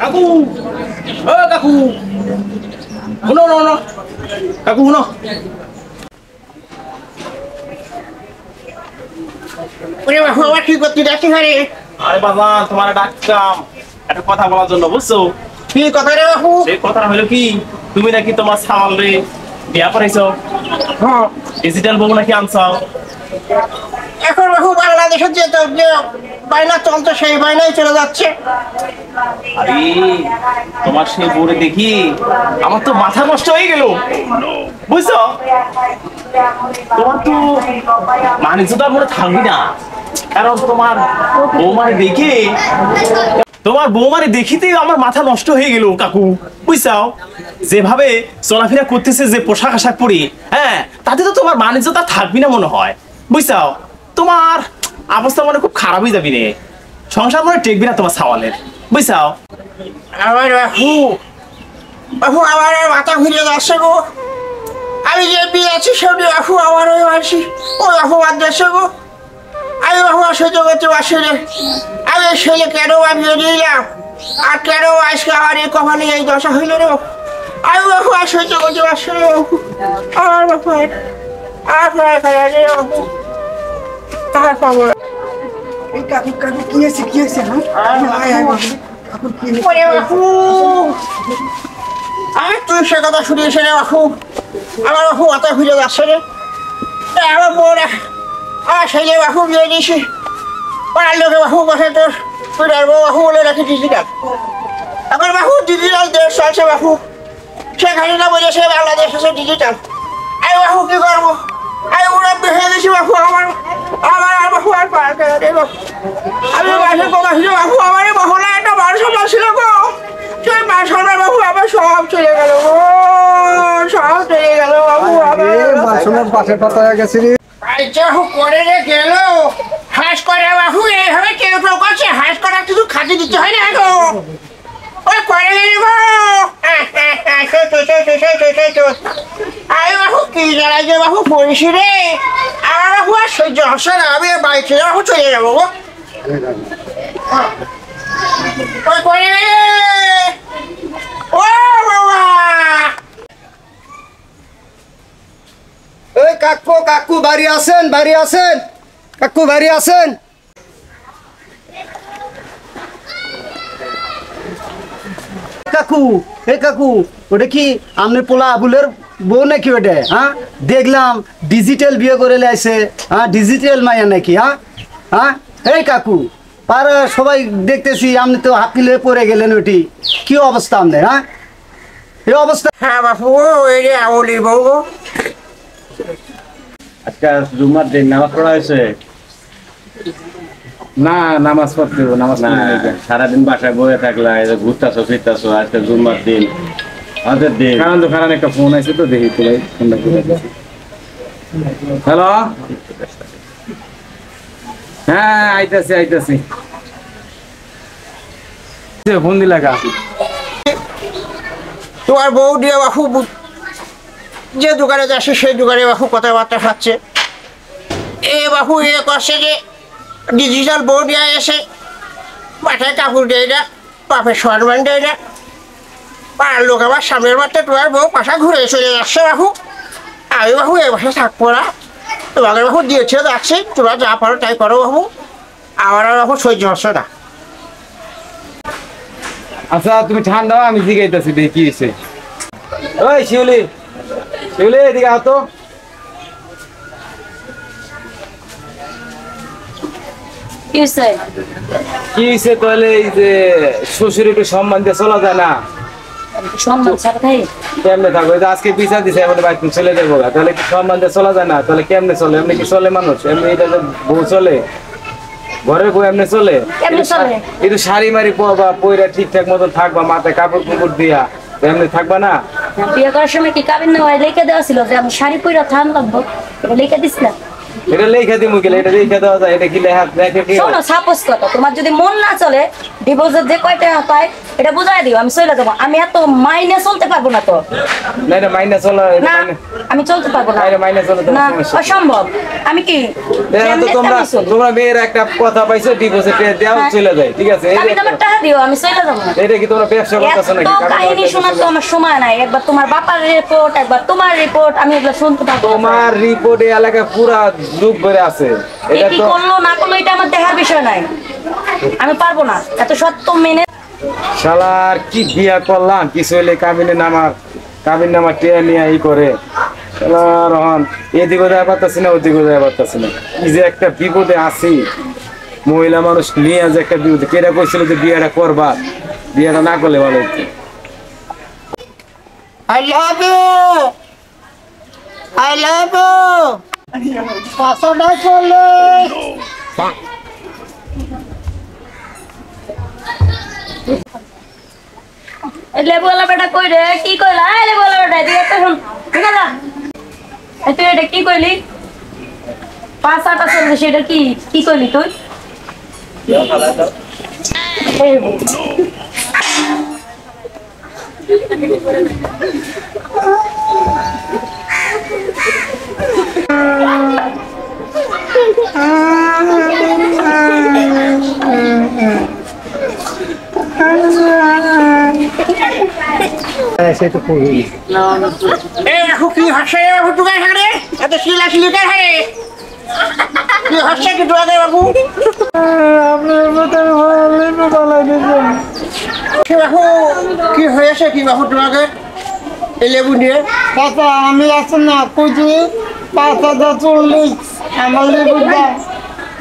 কাকু, ও কাকু, শুনো শুনো কাকু শুনো। কি করতে যাচ্ছি ঘরে? আরে বাবা তোমার ডাকতাম একটা কথা বলার জন্য, বুঝছো? কি কথা রে বাবু? সেই কথাটা হলো কি, তুমি নাকি তোমার সামাল রে বিয়া করাইছো, ডিজিটাল বউ নাকি আনছাও। এখন বাবু বাংলাদেশের যে বাইনা চলছে সেই বাইনাই চলে যাচ্ছে। আরে তোমার সেই বউরে দেখি আমার তো মাথা নষ্ট হয়ে গেল, বুঝছো? তোমার তো মানুষটা মনে থাকবি না, কারণ তোমার বৌমারে দেখিতে আমার মাথা নষ্ট হয়ে গেল কাকু, বুঝছাও? যেভাবে চলাফেরা করতেছে, যে পোশাক আশাক পরে, হ্যাঁ, তাতে তো তোমার বাণিজ্যতা থাকবি না মনে হয়, বুঝছাও? তোমার অবস্থা মনে খুব খারাপ হয়ে যাবি রে, সংসার মনে টেকবি না তোমার সাওয়ালের, বুঝছাও? আমার বাবু আমার মাথা ঘুরিয়ে যাচ্ছে গো। আমি যে বিয়ে আছি সেমনি বাবু আমার ওই মাসি ওই বাবু বাদ যাচ্ছে গো। আমি বাবু সহ্য করতে পারছি রে। আমি ছেলে কেন বিয়ে নিলাম, আর কেন আজকে আমার এই কপালে এই দশা হইল রে। আমি বাবু আর সহ্য করতে পারছি রে বাবু। আমার বাবু আর রে বাবু, আর পাবো না। কি হয়েছে তুই সে কথা শুনিয়েছে রে বাবু, আমার বাবু মাথা ঘুরে যাচ্ছে রে। আমার বোন আমার ছেলে বাবু বিয়ে দিয়েছি, পাড়ার লোকে বাবু বসে তোর বাবু বলে রাখি ডিজিটাল। এখন বাবু ডিজিটাল দেশ চলছে বাবু, সেখানে না বলেছে বাংলাদেশ আছে ডিজিটাল। আমি বাবু কি করবো, আমি মুরব্বী হয়ে গেছি বাবু। আমার আর বাবু আর পার করে দেব। আমি বাসে কথা ছিল বাবু, আমার মহলা একটা মান সম্মান ছিল গো, সেই মান সম্মান বাবু আমার সব চলে গেল গো, সব চলে গেল বাবু। আমার পাশে পাতা হয়ে গেছে রে। করে রে গেল হাঁস করে বাবু, এইভাবে কেউ কেউ করছে, হাঁস করা কিছু খাতে দিতে হয় না গো। ওই করে গেলি গো, আমি বাবু কি জ্বালাই যে বাবু পড়িস রে। আমার বাবু আর সহ্য হচ্ছে না, আমি বাড়ি ছেড়ে বাবু চলে যাবো গো। ওই করে গেলে ও বাবা। এই কাকু বাড়ি আছেন? কাকু বাড়ি আছেন? কাকু ওটা কি আপনার পোলা আবুলের বউ নাকি ওটা? হ্যাঁ, দেখলাম ডিজিটাল বিয়ে করে লাইছে, হ্যাঁ, ডিজিটাল মাইয়া নাকি? হ্যাঁ, এই কাকু পাড়া সবাই দেখতেছি আপনি তো হাপিলে পড়ে গেলেন, ওটি কি অবস্থা আপনার? হ্যাঁ, এই অবস্থা। হ্যাঁ বাবু, এই যে আমলি বউ গো। আজকে জুম্মার দিন নামাজ পড়া হয়েছে না, নামাজ পড়তে নামাজ না? সারাদিন বাসায় বয়ে থাকলা, ঘুরতাছো ফিরতাছো, আজকে জুম্মার দিন, হজের দিন। কারণ একটা ফোন আছে তো, দেখি তোলাই ফোনটা করে দিচ্ছি। হ্যালো, হ্যাঁ আইতাছি ফোন দিলা কা? তোমার বউ দিয়ে বাবু যে দোকানে যাচ্ছে সেই দোকানে বাবু কথাবার্তা খাচ্ছে। বাবু করছে যে ডিজিটাল বউ দিয়ে এসে মাথায় কাপড় দেয় না, বাপের সম্মান দেয় না। পাড়ার লোক আমার সামনের মাত্রে তোমার বউ পাশা ঘুরে চলে যাচ্ছে বাবু। আমি বাবু এ বাসায় থাকবো না, তোমাকে বাবু দিয়েছে যাচ্ছি, তোমরা যা পারো তাই করো বাবু, আমার আর বাবু সহ্য হচ্ছে না। আচ্ছা তুমি ঠান্ডা, আমি জিগাইতেছি দেখি কি হয়েছে। ওই শিউলি এদিকে আতো। কি হয়েছে তাহলে? এই যে শ্বশুর একটু সম্মান দিয়ে চলা যায় না, সম্মান ছাড়া খাই কেমনে থাকবো? আজকে বিচার দিছে এমন বাইক চলে যাবো, তাহলে কি সম্মান দিয়ে চলা যায় না? তাহলে কেমনে চলে? এমনি কি চলে মানুষ? এমনি এটা বউ চলে, ঘরের বউ এমনি চলে? একটু শাড়ি মারি পরবা, পয়রা ঠিকঠাক মতন থাকবা, মাথায় কাপড় কুপড় দিয়া, এমনি থাকবা না? বিয়ে করার সময় কি কাবিন নেওয়া লিখে দেওয়া ছিল যে আমি শাড়ি পরে থান লাগবো, এটা লিখে দিস না? এটা লেখা দিমু গেলে এটা লেখা দেওয়া যায় এটা কি লেখা লেখা কি শোনো সাপোজ কথা তোমার যদি মন না চলে ডিভোর্সের যে কয় টাকা পায় এটা বুঝাই দিও আমি চলে যাবো আমি এত মাইনে চলতে পারবো না তো না এটা মাইনাস চলা না আমি চলতে পারবো না এটা মাইনাস চলা তো না সমস্যা অসম্ভব আমি কি দেখো তো তোমরা তোমরা মেয়ের একটা কথা পাইছো ডিভোর্সে দেওয়া চলে যায় ঠিক আছে আমি তোমার টাকা দিও আমি চলে যাবো না এটা কি তোমরা ব্যবসা করতেছো নাকি এত কাহিনী শোনার তো আমার সময় নাই একবার তোমার বাবার রিপোর্ট একবার তোমার রিপোর্ট আমি এগুলো শুনতে পারবো না। তোমার রিপোর্ট এই এলাকায় পুরা যুগ ভরে আছে এ এটা কি তো করলো না করলো এটা আমার দেখার বিষয় নাই আমি পারবো না এত সত্য মেনে শালার কি বিয়া করলাম কিছু হইলে কাবিন নামা টেয়া নিয়ে ই করে শালার রহন এদিকে যায় পারতাছি না ওদিকে যায় পারতাছি না কি যে একটা বিপদে আছি মহিলা মানুষ নিয়ে যে একটা বিপদে কেটা কইছিল যে বিয়েটা করবা বিয়েটা না করলে ভালো হতো I love you. I love you. পাঁচটা চলে লেবুলা বেটা কই রে কি কইলা এই লেবুলা বেটা এদিকে একটা শুন ঠিক আছে এই তুই এটা কি কইলি 5-8 চলবে সেটা কি কি কইলি তুই এই বউ। সে তো কই এই দেখো কি হাসে বাবু টুকাই থাকে এত শিলা শিলিকা থাকে কি হাসছে কি টুকাই বাবু কি বাবু কি হয়েছে কি বাবু টুকাকে এই লেবু নিয়ে বাবা আমি আছি না কুচি 5,040 আমার লেবুটা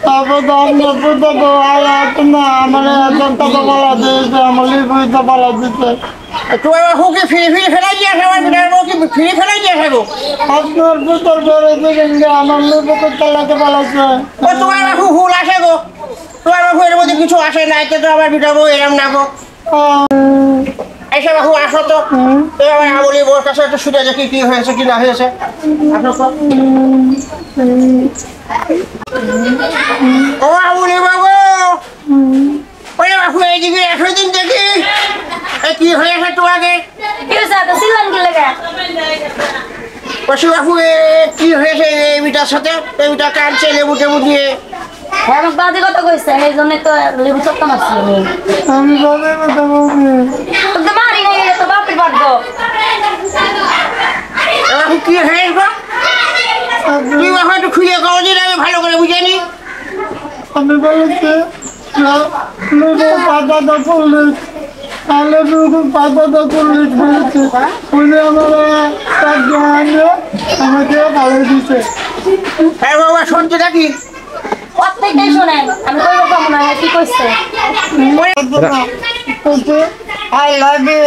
তারপর লেবু দেবো আর আছে না আমার 1,000 টাকা বলা দিয়েছে আমার লেবুটা বলা দিতে টুকাই বাবু কি ফিরে ফিরে ফেলাই দিয়ে আসে আমার বিটার বউ কি ফিরে ফেলাই দিয়ে আসে গো আপনার ভিতর বেড়ে দেখেন যে আমার লেবুকে চালাতে বলেছে ও টুকাই বাবু ভুল আসে গো টুকাই বাবু এর মধ্যে কিছু আসে না এতে তো আমার বিটার বউ এরম না গো এসে বাবু আসো তো এবার আমলি বউর কাছে একটু শুনে দেখি কি হয়েছে কি না হয়েছে আসো তো ও আমলি বাবু ওরে বাবু এইদিকে একশো দিন দেখি এই কি হয়েছে তোমাকে কি হইছে তো সিলান কি লাগা পশু বাবু কি হয়েছে এই বিটার সাথে এই বিটা কাটছে লেবু টেবু দিয়ে অনেক বাজে কথা কইছে এই জন্য তো লেবু চত্তা মারছি আমি বাবার কথা বলছি তো মারি নাই তো বাপের বাড়বো বাবু কি হয়েছে গো তুই বাবু একটু খুলে কও দিন আমি ভালো করে বুঝাইনি আমি বলেছি লেবু 5,040 আর লেবু 5,040 বলেছি উনি আমার তার দোকানে আমাকে ভালো দিচ্ছে হ্যাঁ বাবা শুনতে থাকি প্রত্যেকটাই শোনেন আমি কইব পাবো না কি কইছে I love you.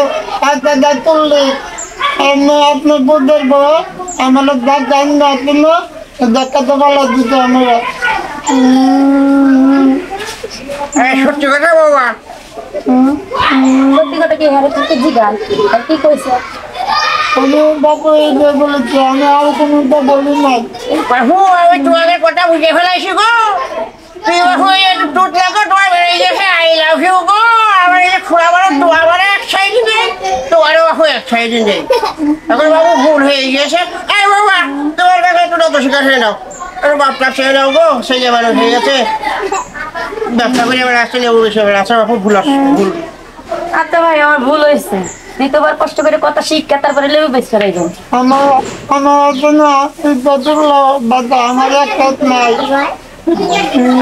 আমি আপনার বুদ্ধের বউ আমার জান না দেখাতে ভালো দিতে আমরা সত্যি কথা বাবা সত্যি কথা কি হারে তুই জিগান আর কি কইছে আমি বাবু এই যে বলেছি আমি আর কোনোটা বলি নাই বাবু আমি তোমাদের কথা বুঝে ফেলাইছি গো তুই বাবু একটু টুট লাগো তোমার বেরিয়ে গেছে আই লাভ ইউ গো আমার এই খোলা বড় তোমার বড় এক সাইড নেই তোমারও বাবু এক সাইড নেই এখন বাবু ভুল হয়ে গেছে এই বাবা তোমার কাছে একটু নত শিকার হয়ে নাও একটু বাপটা ছেড়ে নাও গো সেই যে মানুষ হয়ে গেছে ব্যবসা করে এবার আসছে লেবু বেশি এবার আসছে বাবু ভুল ভুল আচ্ছা ভাই আমার ভুল হয়েছে দ্বিতীয়বার কষ্ট করে কথা শিক্ষা তারপরে লেবু বেশ করে যাও আমার জন্য এই কতগুলো বাচ্চা আমার একটা নাই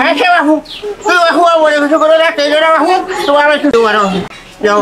আচ্ছা বাবু তুই বাবু আর বলে কিছু করে রাখতে বাবু তোমার একটু যাও